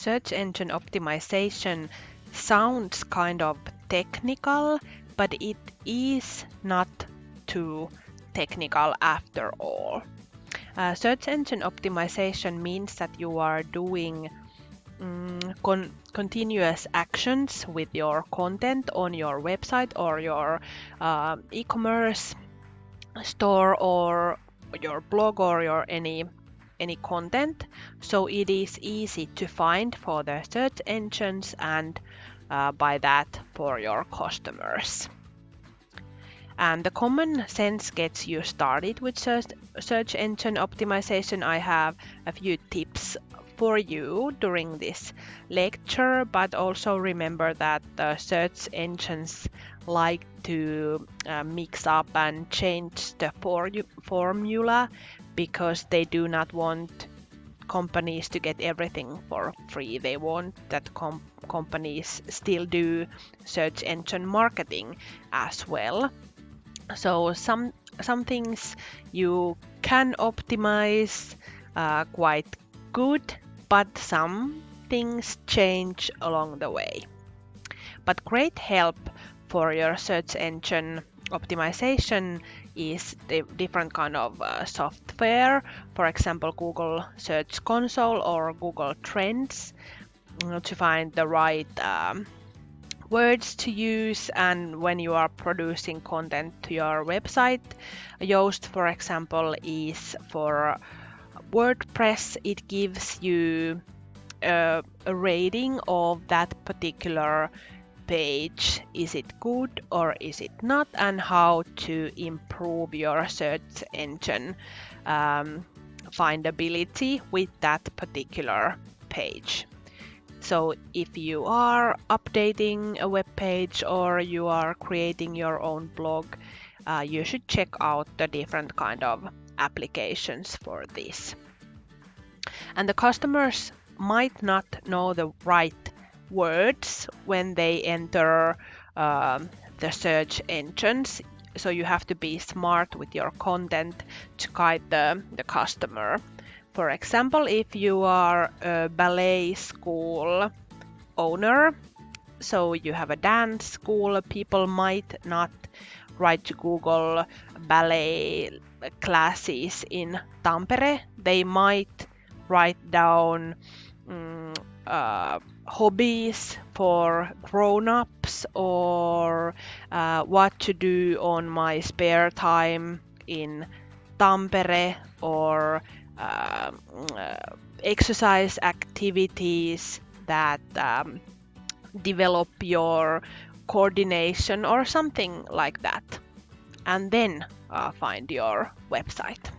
Search engine optimization sounds kind of technical, but it is not too technical after all. Search engine optimization means that you are doing continuous actions with your content on your website or your e-commerce store or your blog or your any content, so it is easy to find for the search engines and by that for your customers. And the common sense gets you started with search engine optimization. I have a few tips for you during this lecture, but also remember that the search engines like to mix up and change the formula because they do not want companies to get everything for free. They want that companies still do search engine marketing as well. So some things you can optimize quite good, but some things change along the way. But great help for your search engine optimization is the different kind of software, for example Google Search Console or Google Trends, to find the right words to use. And when you are producing content to your website, Yoast for example is for WordPress. It gives you a rating of that particular page. Is it good or is it not, and how to improve your search engine findability with that particular page. So if you are updating a web page or you are creating your own blog, you should check out the different kind of applications for this. And the customers might not know the right words when they enter the search engines, so you have to be smart with your content to guide the customer. For example, if you are a ballet school owner, so you have a dance school, people might not write to Google ballet classes in Tampere. They might write down hobbies for grown-ups or what to do on my spare time in Tampere, or exercise activities that develop your coordination or something like that, and then find your website.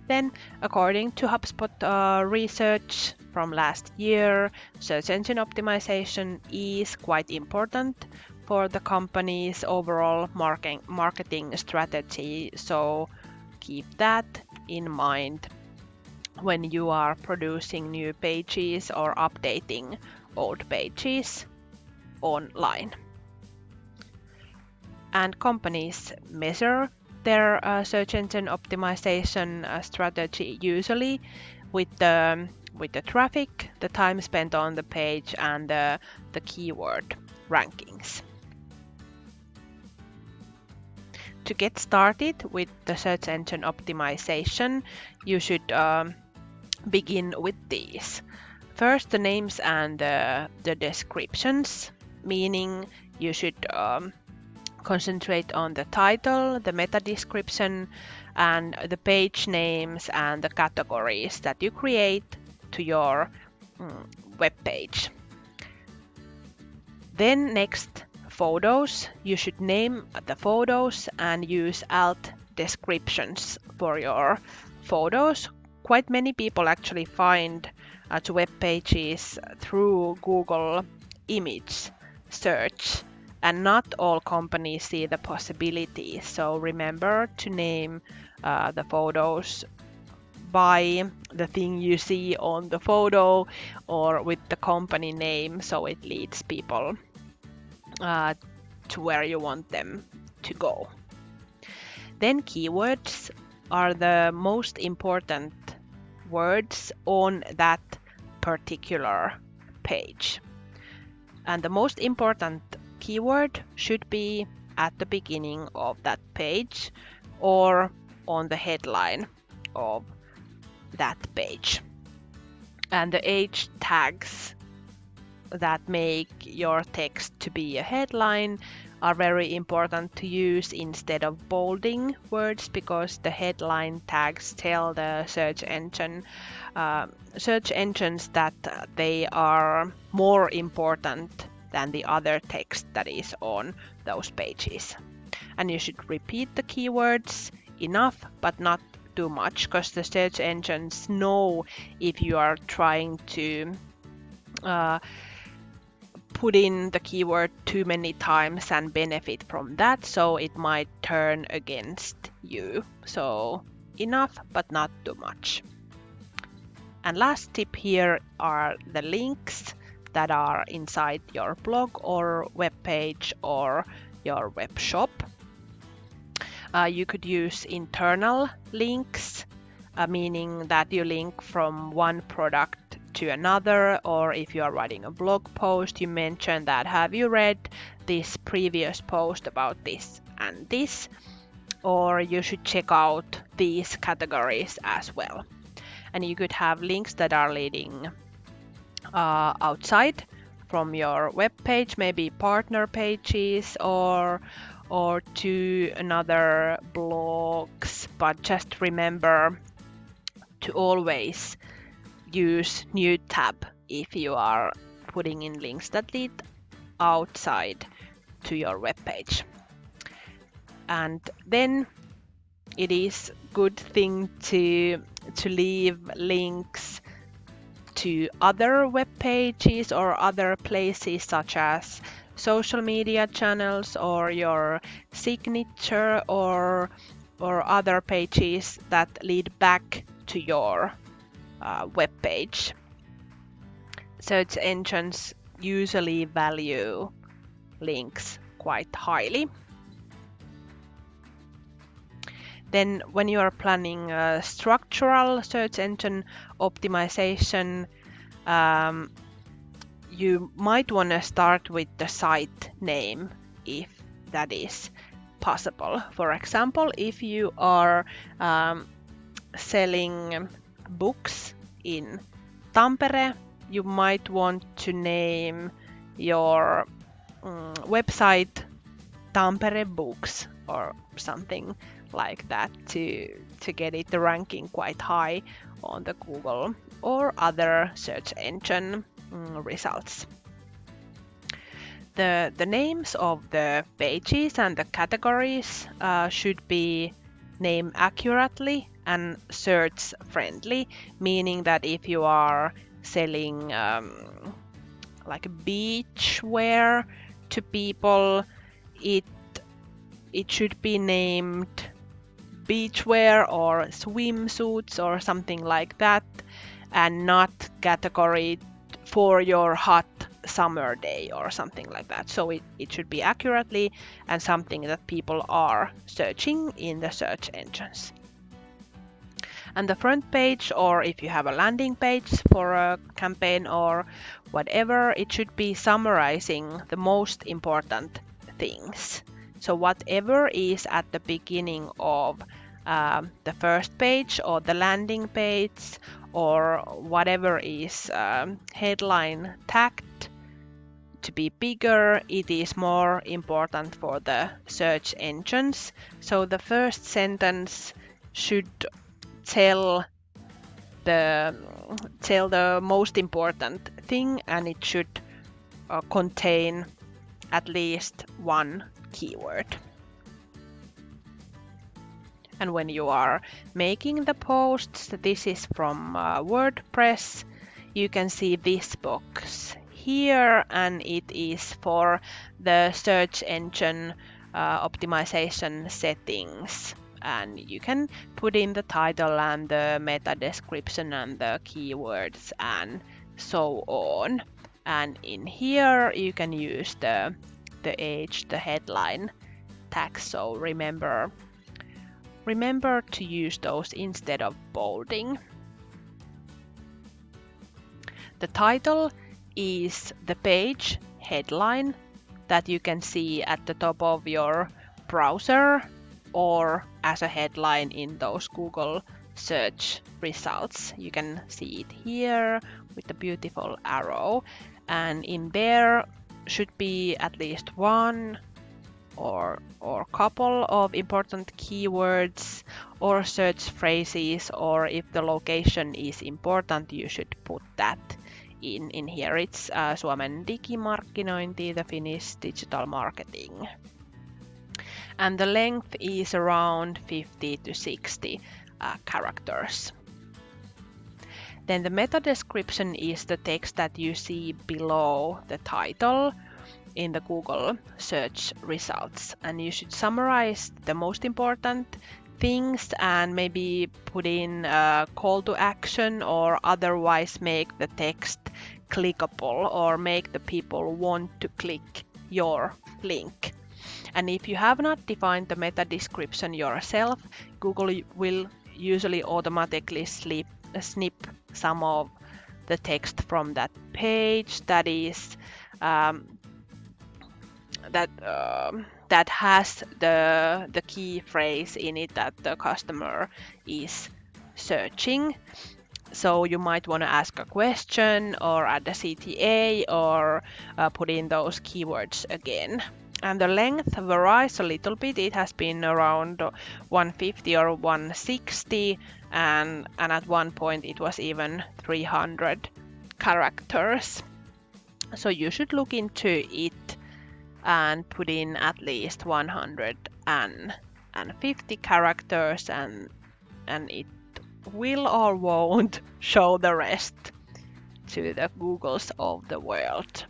Then, according to HubSpot research from last year, search engine optimization is quite important for the company's overall marketing strategy, so keep that in mind when you are producing new pages or updating old pages online. And companies measure their search engine optimization strategy usually with the traffic, the time spent on the page, and the keyword rankings. To get started with the search engine optimization, you should begin with these. First, the names and the descriptions, meaning you should concentrate on the title, the meta description, and the page names and the categories that you create to your web page. Then next, photos. You should name the photos and use alt descriptions for your photos. Quite many people actually find to web pages through Google image search, and not all companies see the possibility. So remember to name the photos by the thing you see on the photo or with the company name, so it leads people to where you want them to go. Then keywords are the most important words on that particular page. And the most important keyword should be at the beginning of that page or on the headline of that page. And the H tags that make your text to be a headline are very important to use instead of bolding words, because the headline tags tell the search engines that they are more important than the other text that is on those pages. And you should repeat the keywords enough, but not too much, because the search engines know if you are trying to put in the keyword too many times and benefit from that, so it might turn against you. So enough, but not too much. And last tip here are the links that are inside your blog or web page or your web shop. You could use internal links, meaning that you link from one product to another, or if you are writing a blog post, you mention that have you read this previous post about this and this, or you should check out these categories as well. And you could have links that are leading outside from your web page, maybe partner pages or to another blogs, but just remember to always use new tab if you are putting in links that lead outside to your web page. And then it is good thing to leave links to other web pages or other places, such as social media channels or your signature or other pages that lead back to your web page. Search engines usually value links quite highly. Then when you are planning structural search engine optimization, you might want to start with the site name if that is possible. For example, if you are selling books in Tampere, you might want to name your website Tampere Books or something like that to get it ranking quite high on the Google or other search engine results. The names of the pages and the categories should be named accurately and search friendly, meaning that if you are selling like beachwear to people, it should be named beachwear or swimsuits or something like that, and not category for your hot summer day or something like that. So it should be accurately and something that people are searching in the search engines. And the front page, or if you have a landing page for a campaign or whatever, it should be summarizing the most important things. So whatever is at the beginning of the first page or the landing page, or whatever is headline tagged to be bigger, it is more important for the search engines. So the first sentence should tell the most important thing, and it should contain at least one keyword. And when you are making the posts, this is from WordPress, you can see this box here, and it is for the search engine optimization settings. And you can put in the title and the meta description and the keywords and so on. And in here you can use the headline tags. So remember to use those instead of bolding. The title is the page headline that you can see at the top of your browser or as a headline in those Google search results. You can see it here with the beautiful arrow, and in there should be at least one or couple of important keywords or search phrases, or if the location is important, you should put that in here. It's Suomen digimarkkinointi, the Finnish digital marketing. And the length is around 50 to 60 characters. Then the meta description is the text that you see below the title in the Google search results, and you should summarize the most important things and maybe put in a call to action or otherwise make the text clickable or make the people want to click your link. And if you have not defined the meta description yourself, Google will usually automatically snip some of the text from that page that is that has the key phrase in it that the customer is searching. So you might want to ask a question or add a CTA or put in those keywords again. And the length varies a little bit. It has been around 150 or 160, and at one point it was even 300 characters. So you should look into it and put in at least 150 characters, and it will or won't show the rest to the Googles of the world.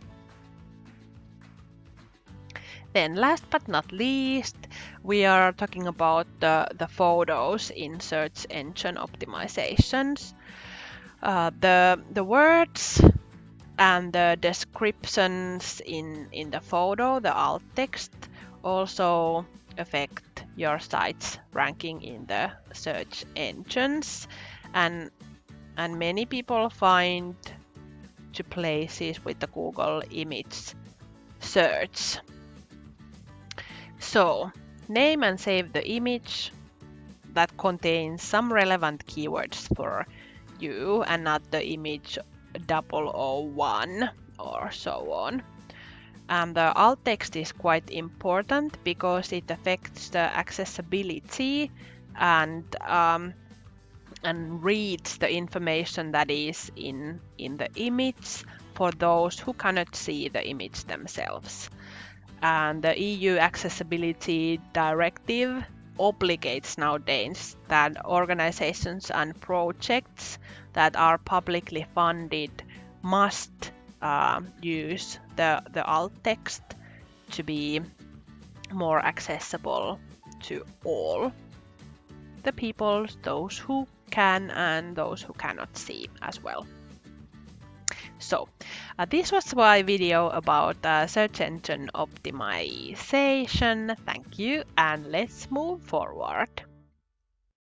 Then last but not least, we are talking about the photos in search engine optimizations. The words and the descriptions in the photo, the alt text, also affect your site's ranking in the search engines, and many people find to places with the Google image search. So name and save the image that contains some relevant keywords for you and not the image 001 or so on. And the alt text is quite important because it affects the accessibility and reads the information that is in the image for those who cannot see the image themselves. And the EU Accessibility Directive obligates nowadays that organizations and projects that are publicly funded must use the alt text to be more accessible to all the people, those who can and those who cannot see as well. So this was my video about search engine optimization. Thank you, and let's move forward.